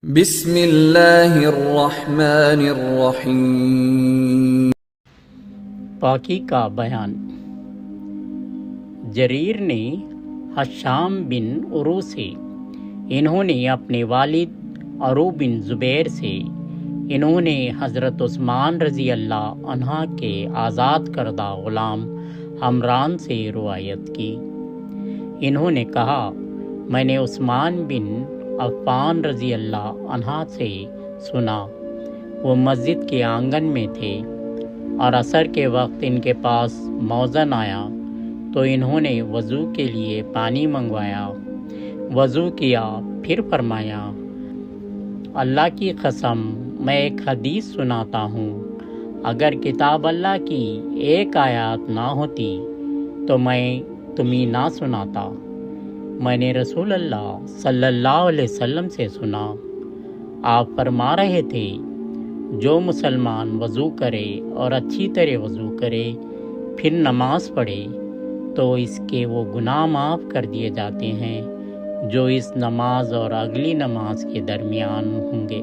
بسم اللہ الرحمن الرحیم۔ پاکی کا بیان۔ جریر نے حشام بن عروہ سے، انہوں نے اپنے والد عروہ بن زبیر سے، انہوں نے حضرت عثمان رضی اللہ عنہ کے آزاد کردہ غلام حمران سے روایت کی۔ انہوں نے کہا، میں نے عثمان بن عفان رضی اللہ عنہ سے سنا، وہ مسجد کے آنگن میں تھے اور عصر کے وقت ان کے پاس موذن آیا تو انہوں نے وضو کے لیے پانی منگوایا، وضو کیا، پھر فرمایا، اللہ کی قسم میں ایک حدیث سناتا ہوں، اگر کتاب اللہ کی ایک آیات نہ ہوتی تو میں تمہیں نہ سناتا۔ میں نے رسول اللہ صلی اللہ علیہ وسلم سے سنا، آپ فرما رہے تھے، جو مسلمان وضو کرے اور اچھی طرح وضو کرے پھر نماز پڑھے تو اس کے وہ گناہ معاف کر دیے جاتے ہیں جو اس نماز اور اگلی نماز کے درمیان ہوں گے۔